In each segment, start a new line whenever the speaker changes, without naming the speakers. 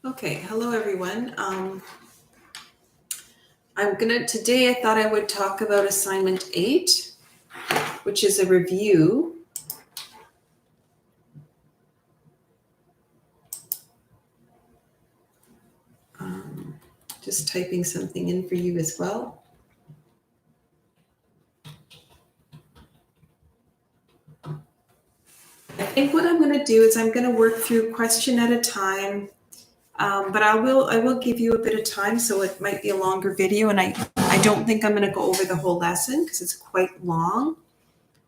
Okay, hello everyone. Today I thought I would talk about assignment 8, which is a review. Just typing something in for you as well. I think what I'm going to do is I'm going to work through question at a time, but I will give you a bit of time, so it might be a longer video, and I don't think I'm going to go over the whole lesson because it's quite long,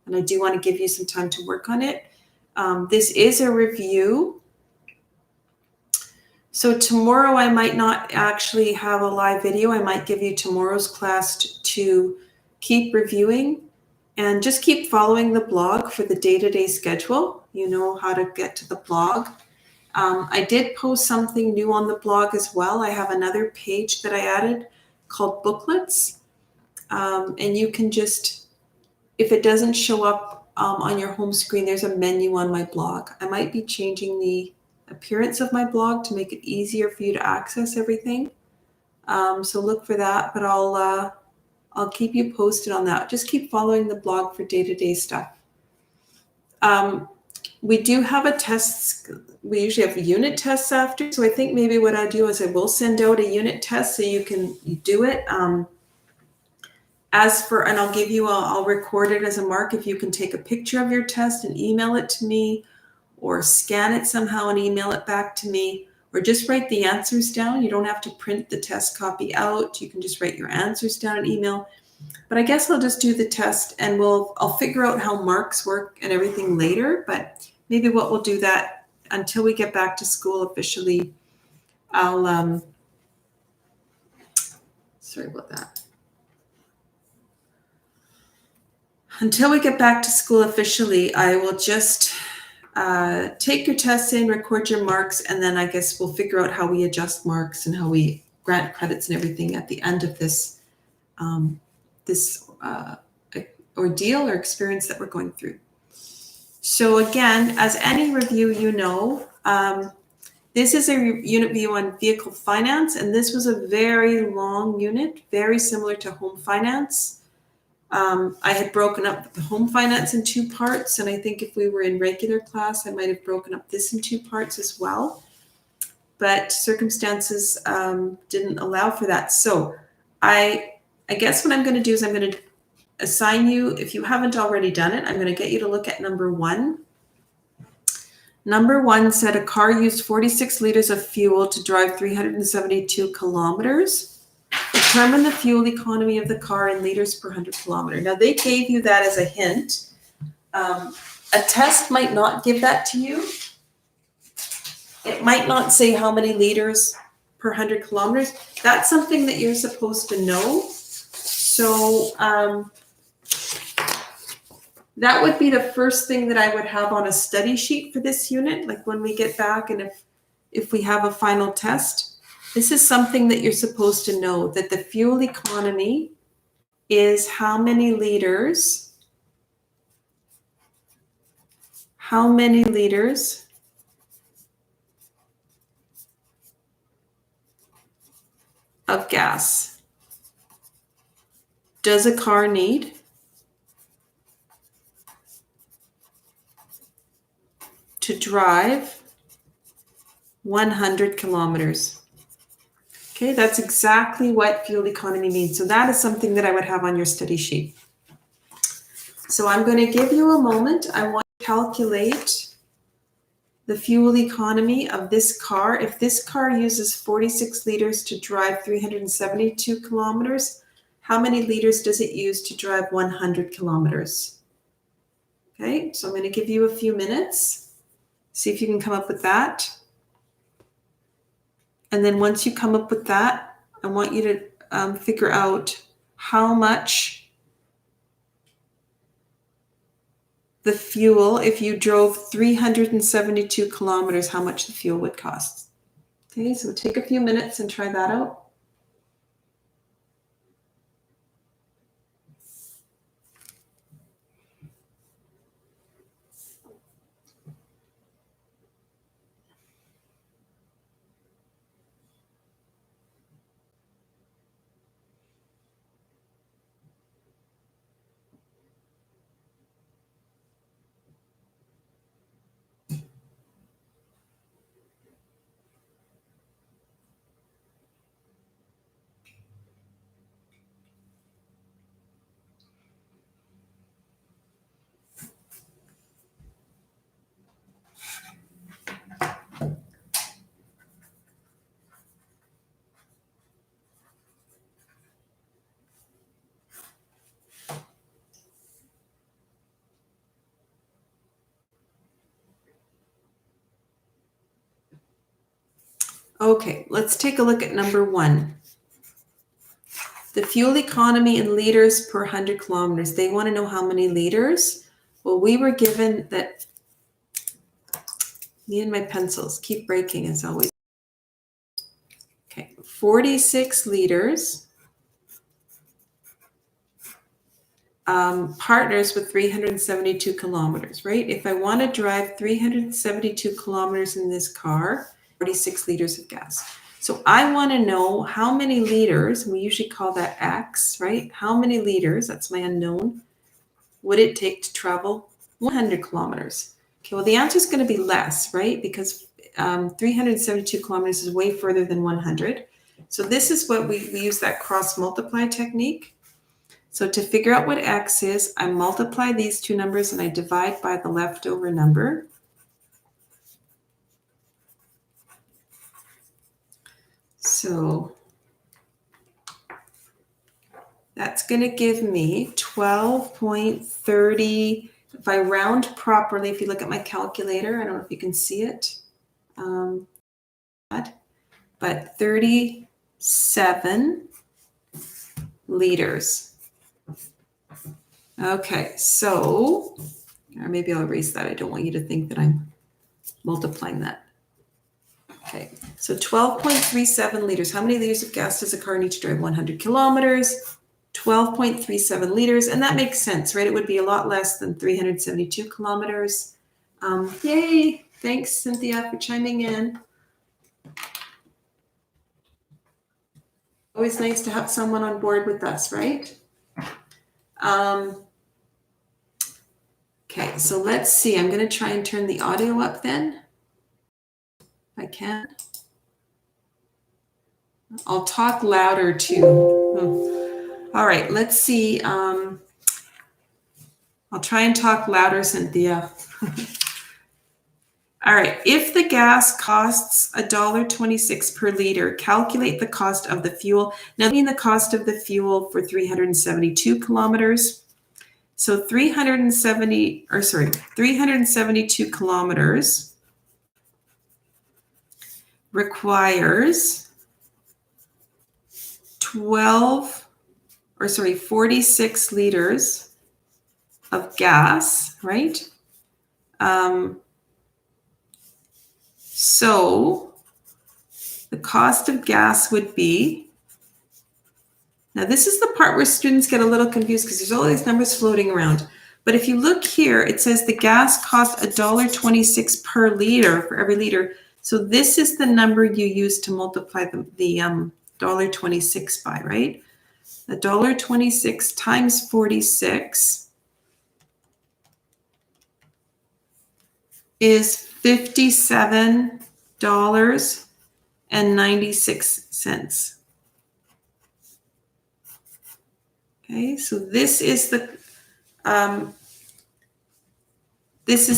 and I do want to give you some time to work on it. This is a review. So tomorrow I might not actually have a live video. I might give you tomorrow's class to keep reviewing and just keep following the blog for the day-to-day schedule. You know how to get to the blog. I did post something new on the blog as well. I have another page that I added called booklets. And you can just, if it doesn't show up on your home screen, there's a menu on my blog. I might be changing the appearance of my blog to make it easier for you to access everything. So look for that, but I'll keep you posted on that. Just keep following the blog for day-to-day stuff. We do have a test. We usually have unit tests after. So I think maybe what I'll do is I will send out a unit test so you can do it. And I'll give you, I'll record it as a mark if you can take a picture of your test and email it to me, or scan it somehow and email it back to me, or just write the answers down. You don't have to print the test copy out. You can just write your answers down and email. But I guess I'll just do the test and I'll figure out how marks work and everything later. But maybe what we'll do that until we get back to school officially. Sorry about that. Until we get back to school officially, I will just take your tests in, record your marks, and then I guess we'll figure out how we adjust marks and how we grant credits and everything at the end of this ordeal or experience that we're going through. So again, as any review, this is a unit view on vehicle finance, and this was a very long unit, very similar to home finance. I had broken up the home finance in 2 parts, and I think if we were in regular class, I might have broken up this in 2 parts as well. But circumstances didn't allow for that. So I guess what I'm going to do is I'm going to assign you, if you haven't already done it, I'm going to get you to look at number 1. Number 1 said a car used 46 liters of fuel to drive 372 kilometers. Determine the fuel economy of the car in liters per 100 kilometer. Now, they gave you that as a hint. A test might not give that to you. It might not say how many liters per 100 kilometers. That's something that you're supposed to know. So that would be the first thing that I would have on a study sheet for this unit, like when we get back and if we have a final test. This is something that you're supposed to know, that the fuel economy is how many liters of gas does a car need to drive 100 kilometers. Okay, that's exactly what fuel economy means. So that is something that I would have on your study sheet. So I'm going to give you a moment. I want to calculate the fuel economy of this car. If this car uses 46 liters to drive 372 kilometers, how many liters does it use to drive 100 kilometers? Okay, so I'm going to give you a few minutes. See if you can come up with that. And then once you come up with that, I want you to figure out how much the fuel, if you drove 372 kilometers, how much the fuel would cost. Okay, so take a few minutes and try that out. Okay, let's take a look at number 1. The fuel economy in liters per 100 kilometers. They want to know how many liters. Well, we were given that. Me and my pencils keep breaking as always. Okay, 46 liters. Partners with 372 kilometers, right? If I want to drive 372 kilometers in this car, 46 liters of gas. So I want to know how many liters, and we usually call that X, right? How many liters, that's my unknown, would it take to travel 100 kilometers? Okay, well, the answer is going to be less, right? Because 372 kilometers is way further than 100. So this is what we use that cross multiply technique. So to figure out what X is, I multiply these two numbers and I divide by the leftover number. So that's going to give me 12.30. If I round properly, if you look at my calculator, I don't know if you can see it, but 37 liters. Okay, so, or maybe I'll erase that. I don't want you to think that I'm multiplying that. Okay, so 12.37 liters. How many liters of gas does a car need to drive 100 kilometers? 12.37 liters, and that makes sense, right? It would be a lot less than 372 kilometers. Yay! Thanks, Cynthia, for chiming in. Always nice to have someone on board with us, right? Okay, so let's see. I'm going to try and turn the audio up then. If I can. I'll talk louder too. All right, let's see. I'll try and talk louder, Cynthia. All right, if the gas costs $1.26 per liter, calculate the cost of the fuel. Now, I mean the cost of the fuel for 372 kilometers. So 372 kilometers requires 46 liters of gas, right? So the cost of gas would be, now this is the part where students get a little confused because there's all these numbers floating around. But if you look here, it says the gas costs $1.26 per liter for every liter. So this is the number you use to multiply the $1.26 by, right? $1.26 times 46 is $57.96. Okay, so this is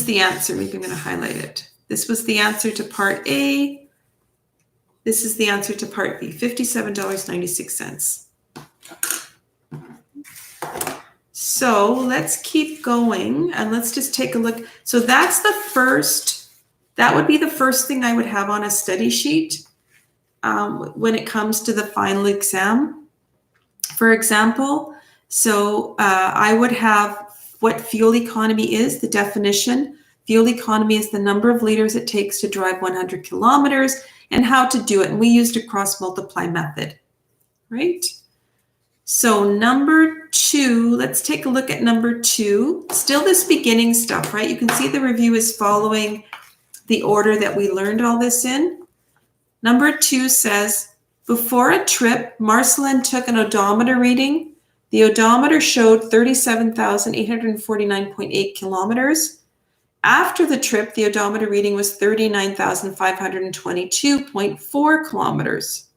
the answer. Maybe I'm going to highlight it. This was the answer to part A. This is the answer to part B, $57.96. So let's keep going and let's just take a look. So that's the first, that would be the first thing I would have on a study sheet when it comes to the final exam. For example, so I would have what fuel economy is, the definition. Fuel economy is the number of liters it takes to drive 100 kilometers and how to do it. And we used a cross multiply method, right? So number 2, let's take a look at number 2. Still this beginning stuff, right? You can see the review is following the order that we learned all this in. Number 2 says, before a trip, Marceline took an odometer reading. The odometer showed 37,849.8 kilometers. After the trip, the odometer reading was 39,522.4 kilometers.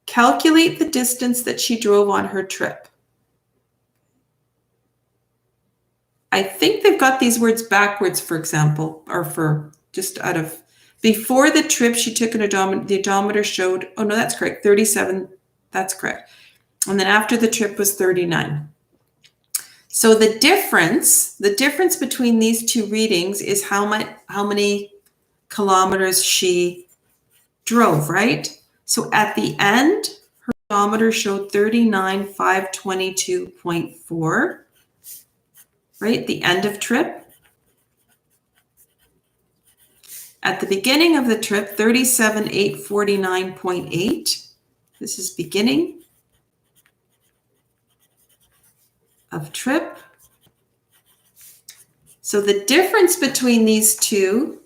Calculate the distance that she drove on her trip. I think they've got these words backwards, for example, or for just out of, before the trip, she took an odometer, the odometer showed, oh no, that's correct, 37, that's correct. And then after the trip was 39. So the difference between these two readings is how many kilometers she drove, right? So at the end, her kilometer showed 39,522.4, right? The end of trip. At the beginning of the trip, 37,849.8. This is beginning of trip. So the difference between these two,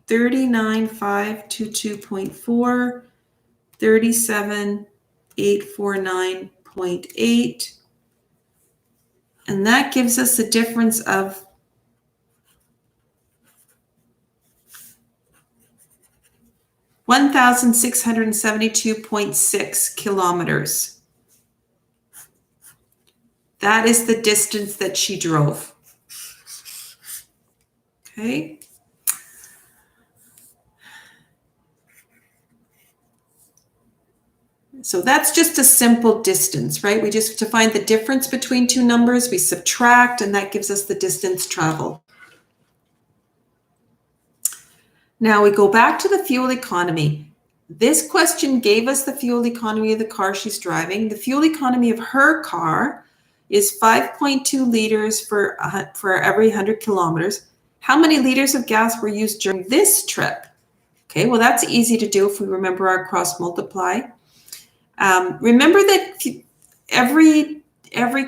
39,522.4, 37,849.8, and that gives us a difference of 1,672.6 kilometers. That is the distance that she drove. Okay. So that's just a simple distance, right? We just, to find the difference between two numbers, we subtract, and that gives us the distance traveled. Now we go back to the fuel economy. This question gave us the fuel economy of the car she's driving. The fuel economy of her car is 5.2 liters for every 100 kilometers. How many liters of gas were used during this trip? Okay, well, that's easy to do if we remember our cross multiply. Remember that every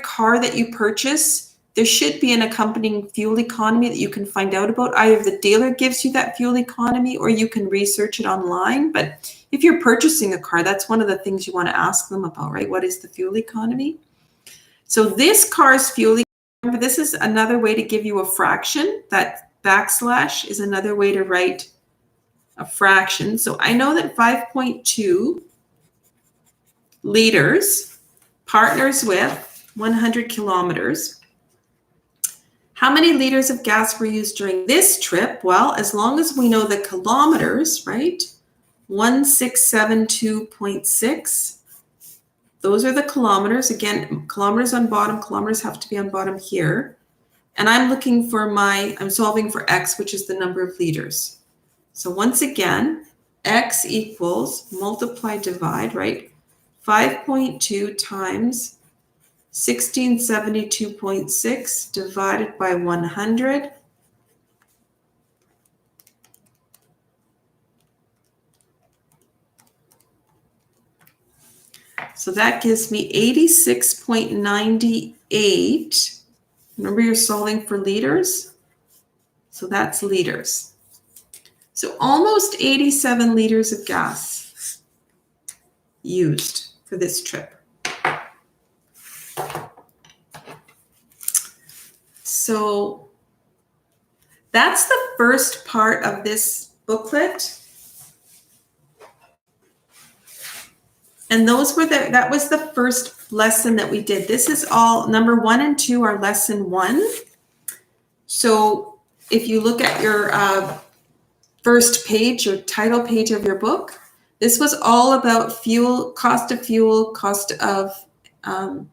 car that you purchase, there should be an accompanying fuel economy that you can find out about. Either the dealer gives you that fuel economy or you can research it online. But if you're purchasing a car, that's one of the things you want to ask them about, right? What is the fuel economy? So this car's fuel economy, remember, this is another way to give you a fraction. That backslash is another way to write a fraction. So I know that 5.2 liters partners with 100 kilometers. How many liters of gas were used during this trip? Well, as long as we know the kilometers, right? 1672.6. Those are the kilometers. Again, kilometers on bottom, kilometers have to be on bottom here. And I'm looking for I'm solving for X, which is the number of liters. So once again, X equals multiply, divide, right? 5.2 times 1672.6 divided by 100. So that gives me 86.98. Remember, you're solving for liters. So that's liters. So almost 87 liters of gas used for this trip. So that's the first part of this booklet. And that was the first lesson that we did. This is all, number 1 and 2 are lesson 1. So if you look at your first page, your title page of your book, this was all about fuel, cost of fuel, cost of the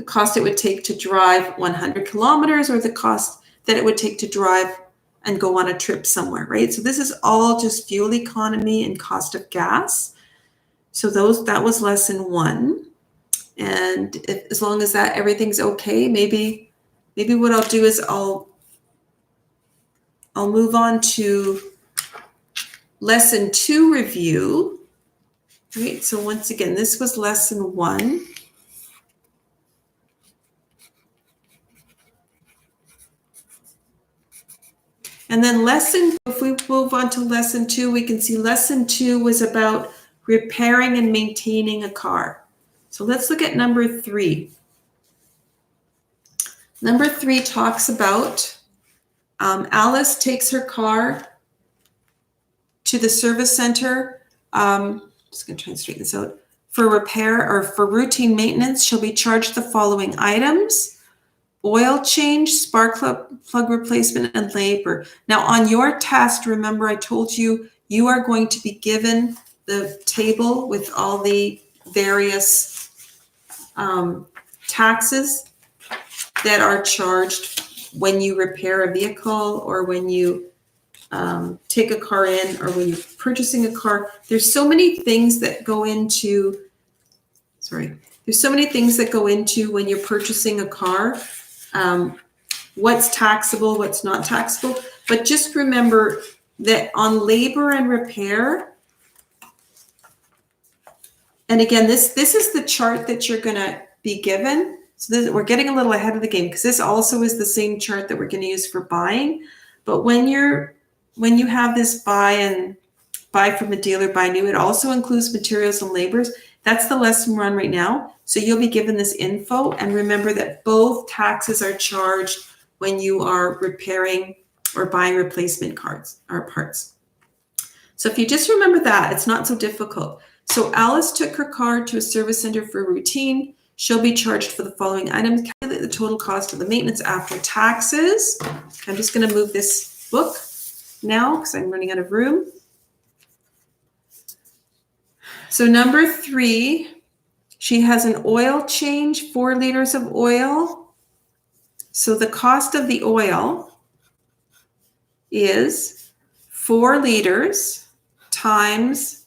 cost it would take to drive 100 kilometers, or the cost that it would take to drive and go on a trip somewhere, right? So this is all just fuel economy and cost of gas. So that was lesson 1. And as long as everything's okay, maybe what I'll do is I'll move on to lesson 2 review. Right. So once again, this was lesson 1. And then if we move on to lesson 2, we can see lesson 2 was about repairing and maintaining a car. So let's look at number 3. Number 3 talks about Alice takes her car to the service center. Just going to try and straighten this out. For repair or for routine maintenance, she'll be charged the following items: oil change, spark plug replacement, and labor. Now on your test, remember I told you, you are going to be given the table with all the various taxes that are charged when you repair a vehicle or when you take a car in, or when you're purchasing a car. There's so many things that go into, there's so many things that go into when you're purchasing a car. What's taxable, what's not taxable. But just remember that on labor and repair, and again, this is the chart that you're going to be given. So we're getting a little ahead of the game because this also is the same chart that we're going to use for buying. But when you have this buy from a dealer, buy new, it also includes materials and labors. That's the lesson we're on right now. So you'll be given this info, and remember that both taxes are charged when you are repairing or buying replacement parts. So if you just remember that, it's not so difficult. So Alice took her car to a service center for routine. She'll be charged for the following items. Calculate the total cost of the maintenance after taxes. I'm just going to move this book now because I'm running out of room. So number 3, she has an oil change, 4 liters of oil. So the cost of the oil is 4 liters times,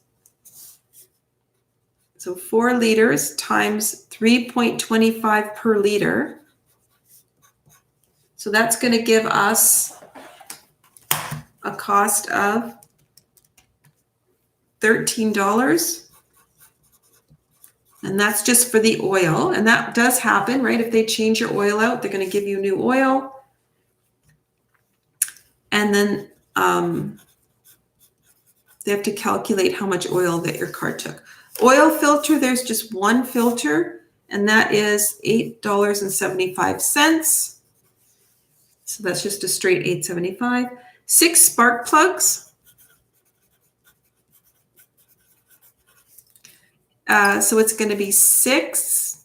so 4 liters times 3.25 per liter. So that's going to give us a cost of $13. And that's just for the oil. And that does happen, right? If they change your oil out, they're going to give you new oil. And then they have to calculate how much oil that your car took. Oil filter, there's just one filter, and that is $8.75. So that's just a straight $8.75. 6 spark plugs. So it's going to be 6.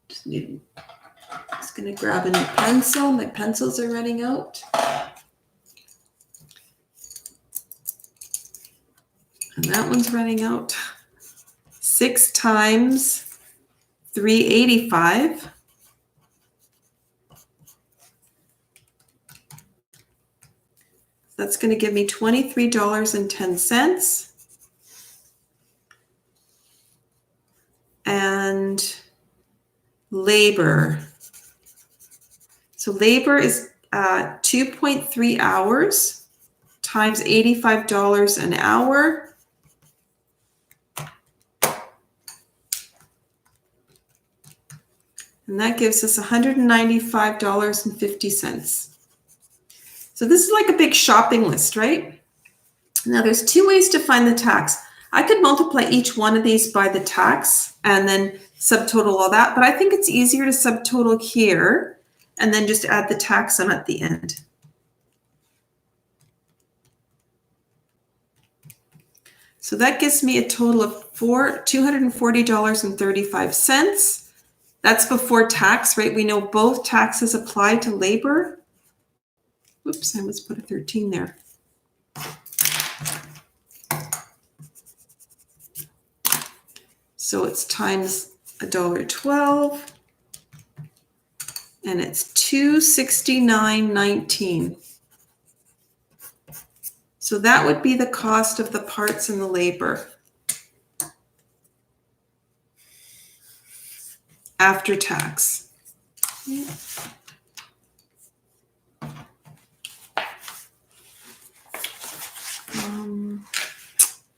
Just going to grab a new pencil. My pencils are running out. And that one's running out. 6 times $3.85. That's going to give me $23.10. And labor. So labor is 2.3 hours times $85 an hour. And that gives us $195.50. So this is like a big shopping list, right? Now there's 2 ways to find the tax. I could multiply each one of these by the tax and then subtotal all that, but I think it's easier to subtotal here and then just add the tax sum at the end. So that gives me a total of $240.35. That's before tax, right? We know both taxes apply to labor. Whoops, I almost put a 13 there. So it's times $1.12, and it's $269.19. So that would be the cost of the parts and the labor after tax.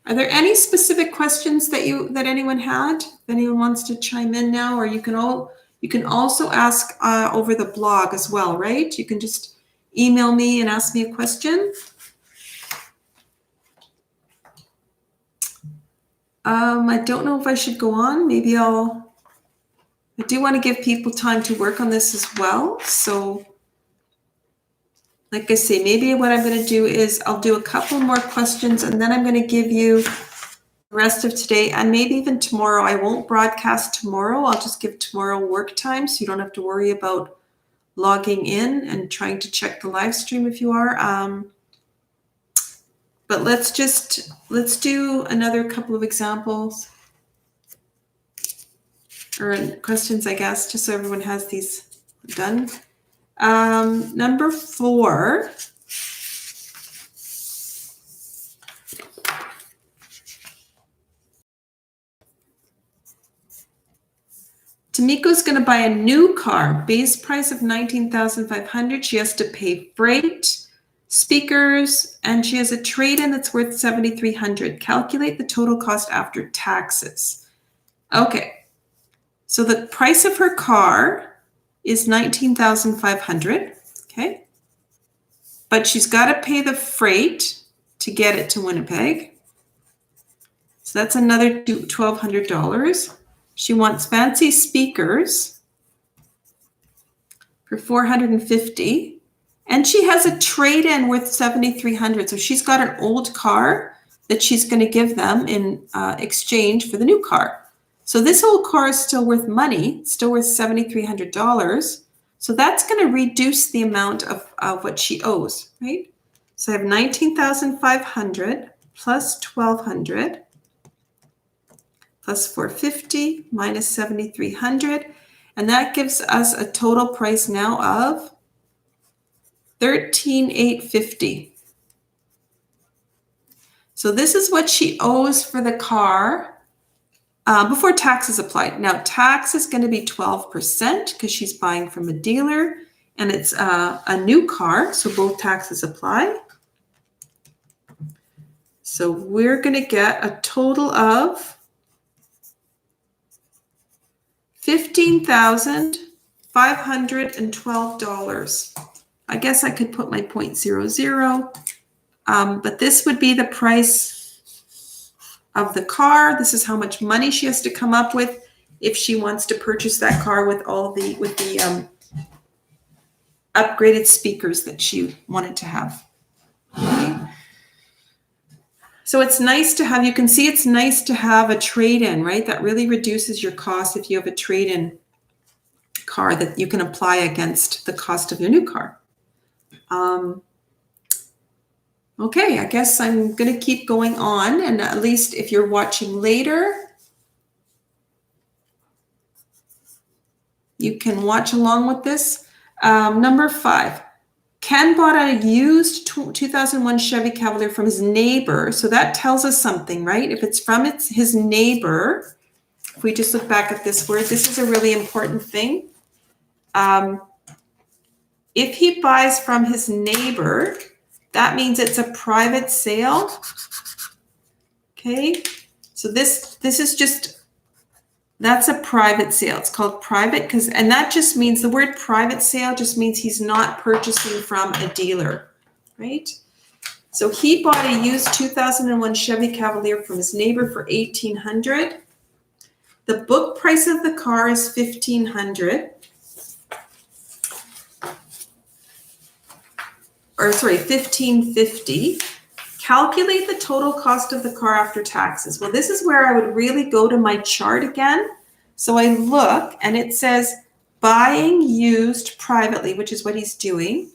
Are there any specific questions that anyone had? If anyone wants to chime in now, or you can also ask over the blog as well, right? You can just email me and ask me a question. I don't know if I should go on. Maybe I do want to give people time to work on this as well. So like I say, maybe what I'm going to do is I'll do a couple more questions, and then I'm going to give you the rest of today and maybe even tomorrow. I won't broadcast tomorrow. I'll just give tomorrow work time, so you don't have to worry about logging in and trying to check the live stream if you are. But let's do another couple of examples or questions, I guess, just so everyone has these done. Number 4, Tamiko's going to buy a new car, base price of $19,500. She has to pay freight, speakers, and she has a trade-in that's worth $7,300. Calculate the total cost after taxes. Okay, so the price of her car is $19,500. Okay, but she's got to pay the freight to get it to Winnipeg. So that's another $1,200. She wants fancy speakers for $450. And she has a trade-in worth $7,300. So she's got an old car that she's going to give them in exchange for the new car. So this old car is still worth money, still worth $7,300. So that's going to reduce the amount of what she owes, right? So I have $19,500 plus $1,200 plus $450 minus $7,300. And that gives us a total price now of $13,850. So this is what she owes for the car before taxes applied. Now tax is going to be 12% because she's buying from a dealer and it's a new car, so both taxes apply. So we're going to get a total of $15,512. I guess I could put my 0.00, but this would be the price of the car. This is how much money she has to come up with if she wants to purchase that car with all the upgraded speakers that she wanted to have. Okay. So it's nice to have, you can see it's nice to have a trade-in, right? That really reduces your cost if you have a trade-in car that you can apply against the cost of your new car. Okay, I guess I'm going to keep going on, and at least if you're watching later, you can watch along with this. Number 5, Ken bought a used 2001 Chevy Cavalier from his neighbor. So that tells us something, right? If it's from his neighbor, if we just look back at this word, this is a really important thing. If he buys from his neighbor, that means it's a private sale. Okay, so this is just, that's a private sale. It's called private and that just means, the word private sale just means he's not purchasing from a dealer, right? So he bought a used 2001 Chevy Cavalier from his neighbor for $1,800. The book price of the car is $1,500. Or sorry, $1,550. Calculate the total cost of the car after taxes. Well, this is where I would really go to my chart again. So I look and it says buying used privately, which is what he's doing.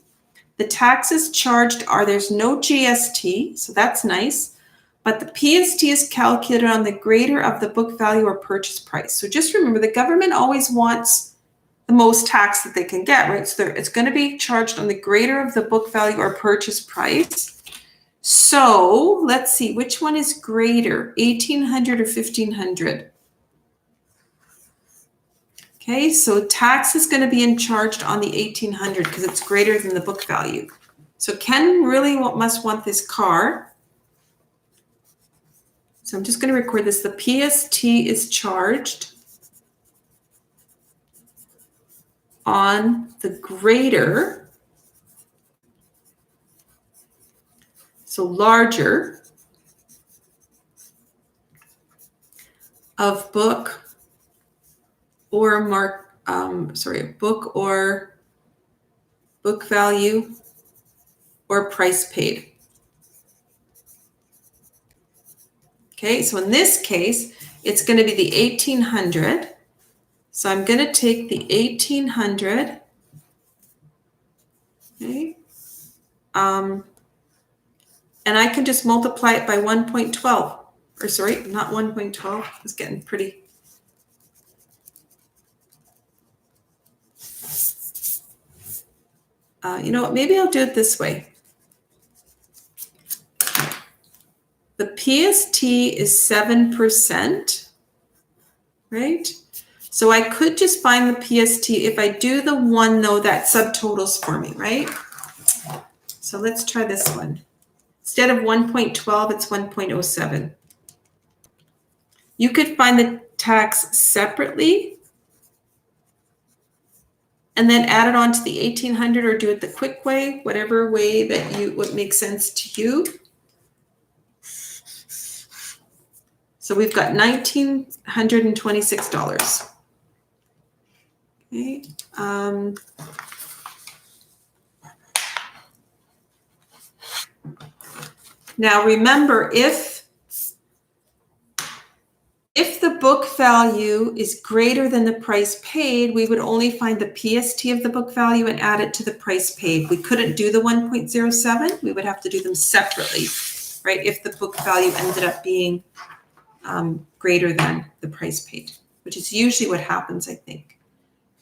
The taxes charged are, there's no GST, so that's nice. But the PST is calculated on the greater of the book value or purchase price. So just remember, the government always wants the most tax that they can get, right? So it's going to be charged on the greater of the book value or purchase price. So let's see, which one is greater, 1,800 or 1,500? Okay, so tax is going to be charged on the 1,800 because it's greater than the book value. So Ken really must want this car. So I'm just going to record this. The PST is charged on the greater, so larger, of book or book value or price paid. Okay, so in this case, it's going to be the 1,800. So I'm going to take the 1,800, okay, and I can just multiply it by 1.12, or sorry, not 1.12, it's getting pretty. You know what, maybe I'll do it this way. The PST is 7%, right? So I could just find the PST. If I do the 1, though, that subtotals for me, right? So let's try this one. Instead of 1.12, it's 1.07. You could find the tax separately and then add it on to the 1,800 or do it the quick way, whatever way that would make sense to you. So we've got $1,926. Okay. Now remember, if the book value is greater than the price paid, we would only find the PST of the book value and add it to the price paid. We couldn't do the 1.07. We would have to do them separately, right? If the book value ended up being greater than the price paid, which is usually what happens, I think.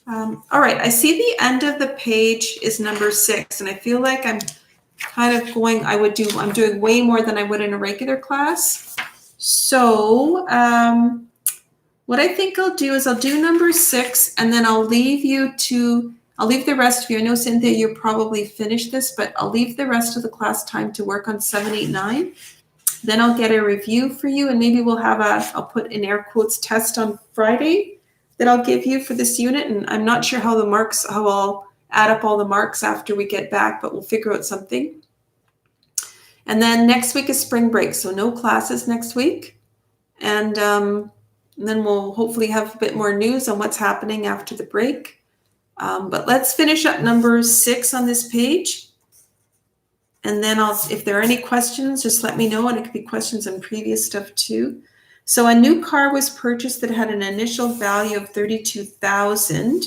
All right, I see the end of the page is number 6, and I feel like I'm kind of going, I'm doing way more than I would in a regular class. So what I think I'll do is I'll do number 6, and then I'll leave the rest of you. I know, Cynthia, you're probably finished this, but I'll leave the rest of the class time to work on 7, 8, 9. Then I'll get a review for you, and maybe we'll have I'll put in air quotes test on Friday that I'll give you for this unit. And I'm not sure how I'll add up all the marks after we get back, but we'll figure out something. And then next week is spring break, so no classes next week. And then we'll hopefully have a bit more news on what's happening after the break. But let's finish up number 6 on this page. And then if there are any questions, just let me know. And it could be questions on previous stuff too. So a new car was purchased that had an initial value of $32,000.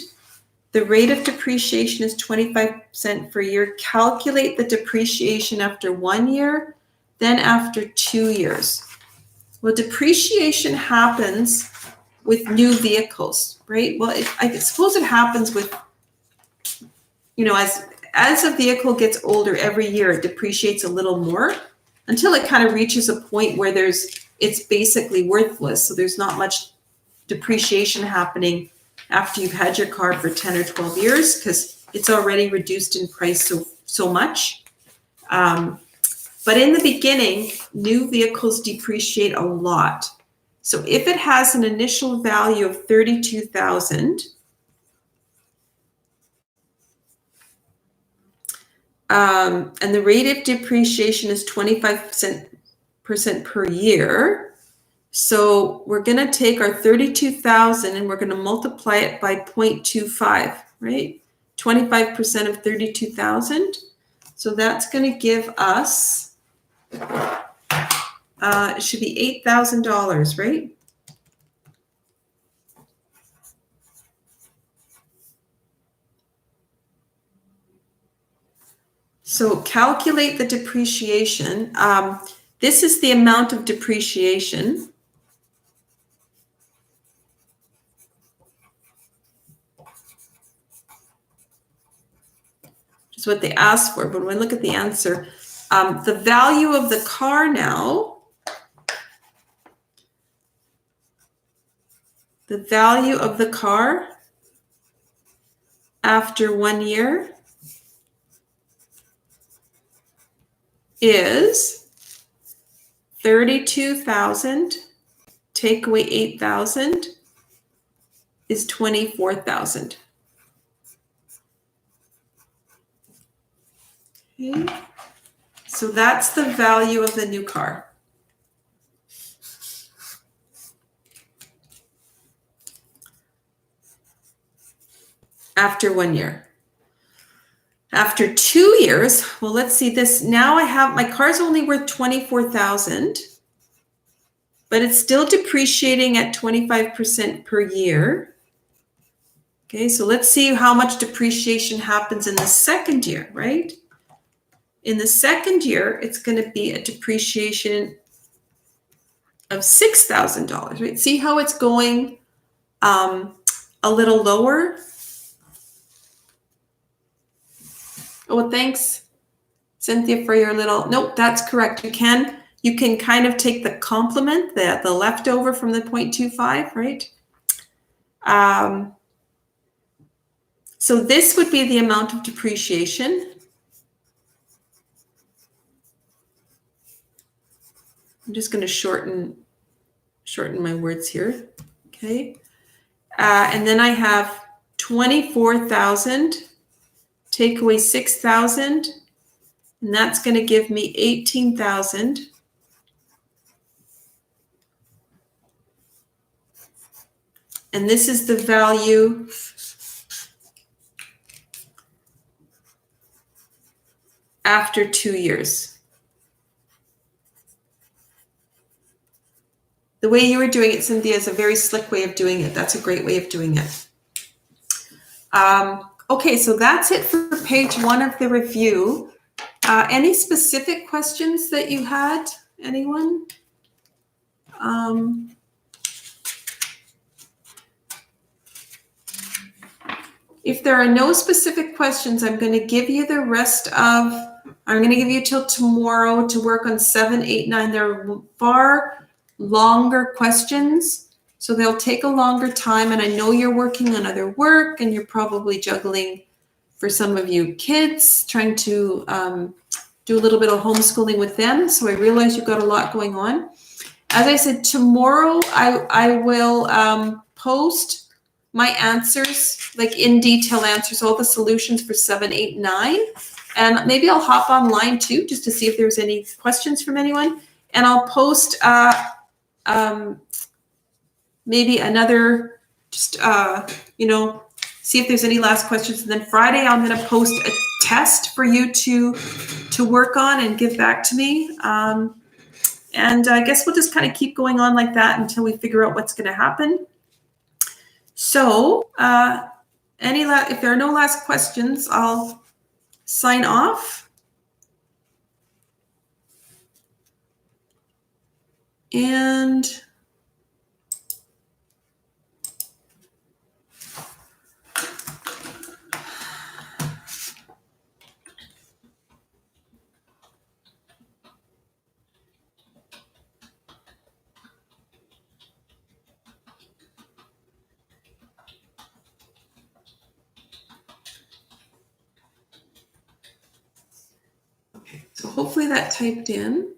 The rate of depreciation is 25% per year. Calculate the depreciation after 1 year, then after 2 years. Well, depreciation happens with new vehicles, right? Well, I suppose it happens with, as a vehicle gets older every year, it depreciates a little more until it kind of reaches a point where it's basically worthless. So there's not much depreciation happening after you've had your car for 10 or 12 years because it's already reduced in price so much. But in the beginning, new vehicles depreciate a lot. So if it has an initial value of $32,000, and the rate of depreciation is 25% per year. So we're going to take our 32,000 and we're going to multiply it by 0.25, right? 25% of 32,000. So that's going to give us, it should be $8,000, right? So calculate the depreciation. This is the amount of depreciation. Which is what they asked for. But when we look at the answer, the value of the car now, the value of the car after 1 year is 32,000, take away 8,000 is 24,000. Okay. So that's the value of the new car. After 1 year. After 2 years, well, let's see this. Now I have, my car's only worth 24,000, but it's still depreciating at 25% per year. Okay, so let's see how much depreciation happens in the second year, right? In the second year, it's going to be a depreciation of $6,000, right? See how it's going a little lower? Oh, thanks, Cynthia, for your little, nope, that's correct. You can kind of take the complement, the leftover from the 0.25, right? So this would be the amount of depreciation. I'm just going to shorten my words here. Okay. And then I have 24,000, take away 6,000, and that's going to give me 18,000. And this is the value after 2 years. The way you were doing it, Cynthia, is a very slick way of doing it. That's a great way of doing it. Okay, so that's it for page 1 of the review. Any specific questions that you had? Anyone? If there are no specific questions, I'm going to give you the rest of, I'm going to give you till tomorrow to work on 7, 8, 9. They're far longer questions, so they'll take a longer time. And I know you're working on other work and you're probably juggling, for some of you, kids, trying to do a little bit of homeschooling with them. So I realize you've got a lot going on. As I said, tomorrow I will post my answers, like in detail answers, all the solutions for 7, 8, 9. And maybe I'll hop online too, just to see if there's any questions from anyone. And I'll post maybe another, just, see if there's any last questions. And then Friday, I'm going to post a test for you to work on and give back to me. And I guess we'll just kind of keep going on like that until we figure out what's going to happen. So if there are no last questions, I'll sign off. And okay, so hopefully that typed in.